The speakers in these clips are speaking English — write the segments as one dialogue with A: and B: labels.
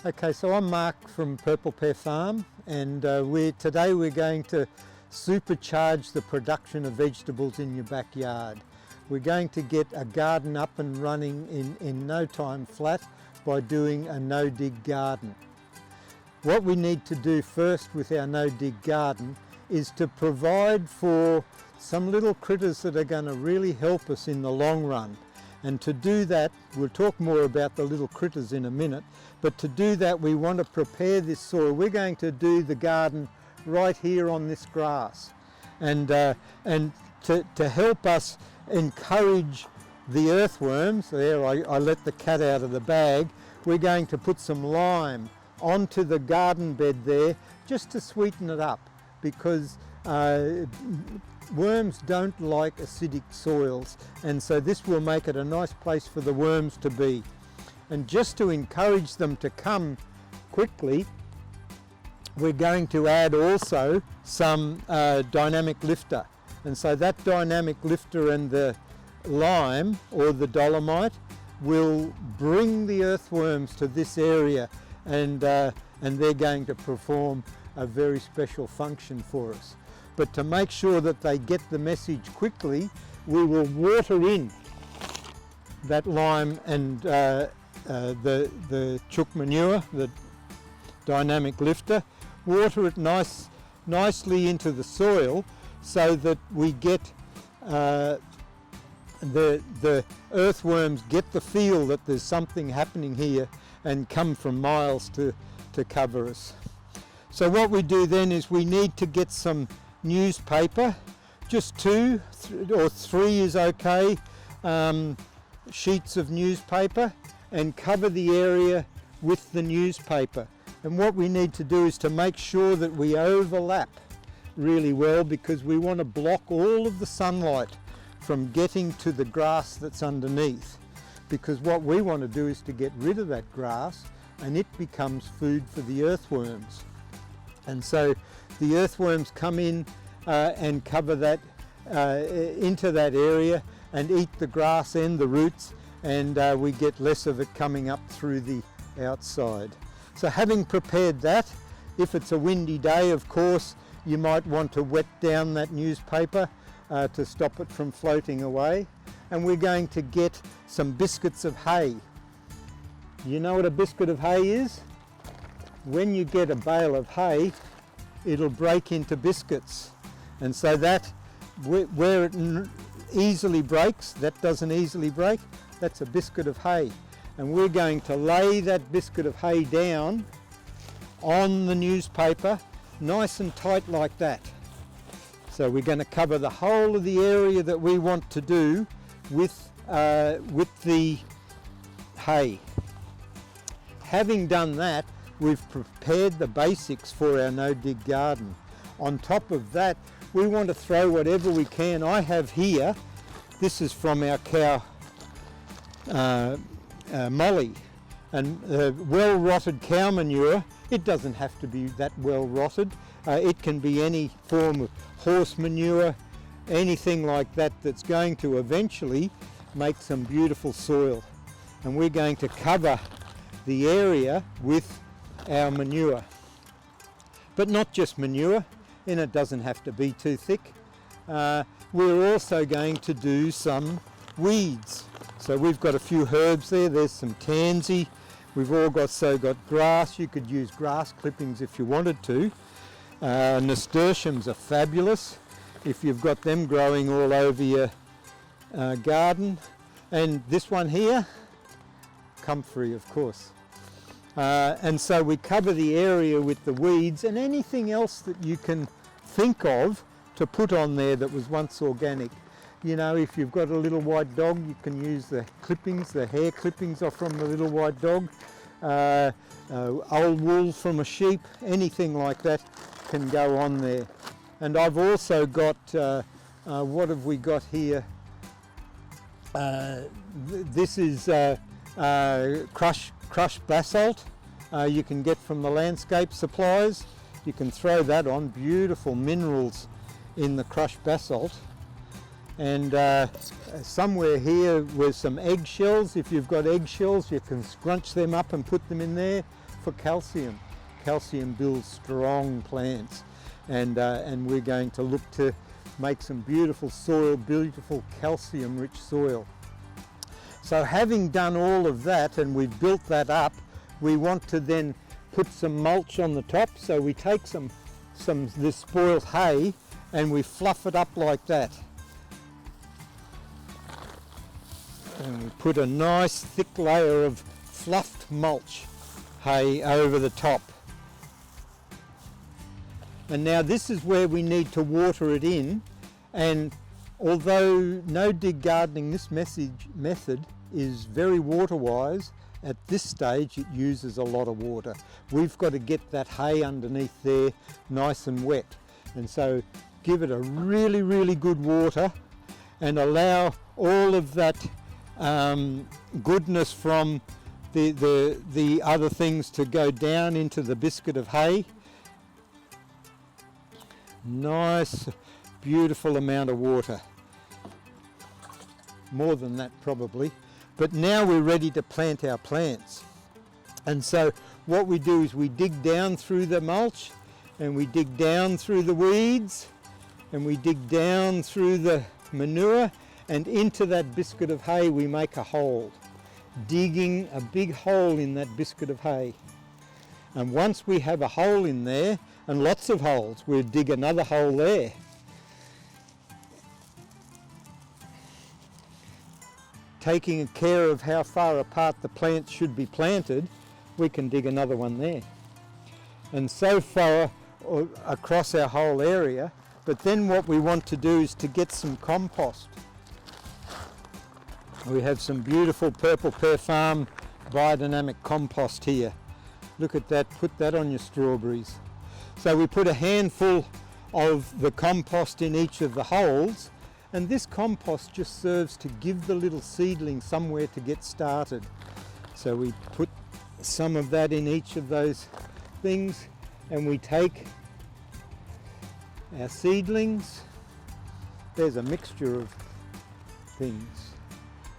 A: Okay, so I'm Mark from Purple Pear Farm, and today we're going to supercharge the production of vegetables in your backyard. We're going to get a garden up and running in no time flat by doing a no-dig garden. What we need to do first with our no-dig garden is to provide for some little critters that are going to really help us in the long run. And to do that, we'll talk more about the little critters in a minute, but to do that we want to prepare this soil. We're going to do the garden right here on this grass. And to help us encourage the earthworms, there I let the cat out of the bag, we're going to put some lime onto the garden bed there just to sweeten it up, because worms don't like acidic soils, and so this will make it a nice place for the worms to be. And just to encourage them to come quickly, we're going to add also some dynamic lifter. And so that dynamic lifter and the lime or the dolomite will bring the earthworms to this area, and they're going to perform a very special function for us. But to make sure that they get the message quickly, we will water in that lime and the chook manure, the dynamic lifter, water it nicely into the soil so that we get the earthworms get the feel that there's something happening here and come from miles to cover us. So what we do then is we need to get some newspaper, just 2 or 3 is okay, sheets of newspaper, and cover the area with the newspaper. And what we need to do is to make sure that we overlap really well, because we want to block all of the sunlight from getting to the grass that's underneath, because what we want to do is to get rid of that grass and it becomes food for the earthworms. And so the earthworms come in and cover that into that area and eat the grass and the roots, and we get less of it coming up through the outside. So having prepared that, if it's a windy day, of course, you might want to wet down that newspaper to stop it from floating away. And we're going to get some biscuits of hay. You know what a biscuit of hay is? When you get a bale of hay, it'll break into biscuits. And so that, where it easily breaks, that doesn't easily break, that's a biscuit of hay. And we're going to lay that biscuit of hay down on the newspaper, nice and tight like that. So we're going to cover the whole of the area that we want to do with the hay. Having done that, we've prepared the basics for our no-dig garden. On top of that, we want to throw whatever we can. I have here, this is from our cow Molly, and well-rotted cow manure. It doesn't have to be that well-rotted. It can be any form of horse manure, anything like that that's going to eventually make some beautiful soil. And we're going to cover the area with our manure. But not just manure, and it doesn't have to be too thick. We're also going to do some weeds. So we've got a few herbs there. There's some tansy. We've also got grass. You could use grass clippings if you wanted to. Nasturtiums are fabulous if you've got them growing all over your garden. And this one here, comfrey, of course. And so we cover the area with the weeds and anything else that you can think of to put on there that was once organic. You know, if you've got a little white dog, you can use the clippings, the hair clippings are from the little white dog, old wool from a sheep, anything like that can go on there. And I've also got, what have we got here? This is crushed basalt. You can get from the landscape supplies. You can throw that on, beautiful minerals in the crushed basalt. And somewhere here with some eggshells, if you've got eggshells, you can scrunch them up and put them in there. for calcium. Calcium builds strong plants, and we're going to look to make some beautiful soil, beautiful calcium-rich soil. So having done all of that and we've built that up, we want to then put some mulch on the top. So we take some this spoiled hay and we fluff it up like that. And we put a nice thick layer of fluffed mulch hay over the top. And now this is where we need to water it in, and although no-dig gardening, this method is very water-wise, at this stage it uses a lot of water. We've got to get that hay underneath there nice and wet, and so give it a really, really good water and allow all of that goodness from the other things to go down into the biscuit of hay. Nice, beautiful amount of water. More than that probably. But now we're ready to plant our plants. And so what we do is we dig down through the mulch, and we dig down through the weeds, and we dig down through the manure, and into that biscuit of hay we make a hole, digging a big hole in that biscuit of hay. And once we have a hole in there, and lots of holes, we'll dig another hole there. Taking care of how far apart the plants should be planted, we can dig another one there. And so far across our whole area, but then what we want to do is to get some compost. We have some beautiful Purple Pear Farm biodynamic compost here. Look at that, put that on your strawberries. So we put a handful of the compost in each of the holes, and this compost just serves to give the little seedling somewhere to get started. So we put some of that in each of those things, and we take our seedlings. There's a mixture of things.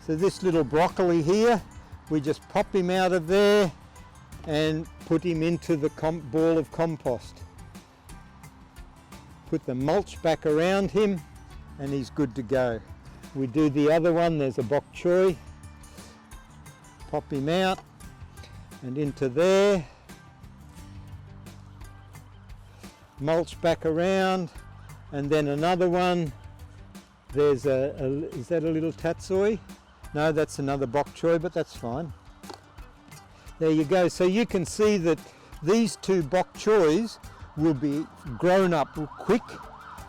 A: So this little broccoli here, we just pop him out of there and put him into the ball of compost. Put the mulch back around him and he's good to go. We do the other one, there's a bok choy. Pop him out and into there. Mulch back around, and then another one. There's is that a little tatsoi? No, that's another bok choy, but that's fine. There you go. So you can see that these two bok choys will be grown up quick,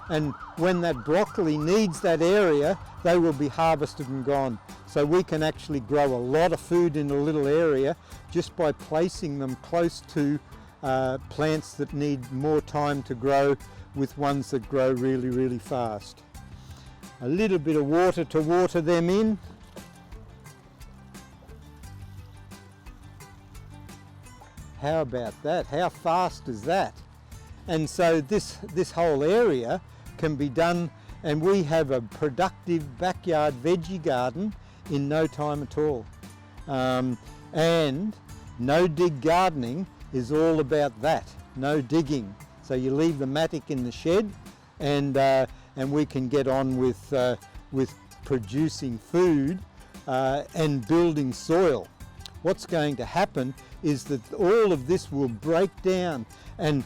A: and when that broccoli needs that area, they will be harvested and gone. So we can actually grow a lot of food in a little area just by placing them close to plants that need more time to grow with ones that grow really, really fast. A little bit of water to water them in. How about that? How fast is that? And so this whole area can be done, and we have a productive backyard veggie garden in no time at all. And no-dig gardening is all about that, no digging. So you leave the mattock in the shed, and we can get on with producing food and building soil. What's going to happen is that all of this will break down, and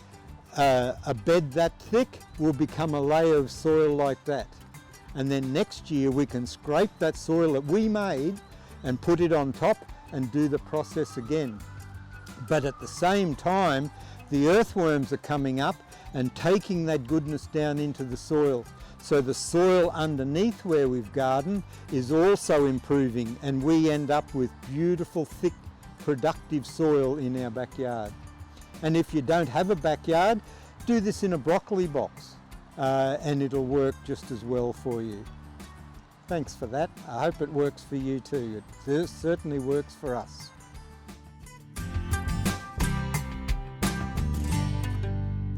A: a bed that thick will become a layer of soil like that. And then next year we can scrape that soil that we made and put it on top and do the process again. But at the same time, the earthworms are coming up and taking that goodness down into the soil. So the soil underneath where we've gardened is also improving, and we end up with beautiful, thick, productive soil in our backyard. And if you don't have a backyard, do this in a broccoli box and it'll work just as well for you. Thanks for that. I hope it works for you too. It certainly works for us.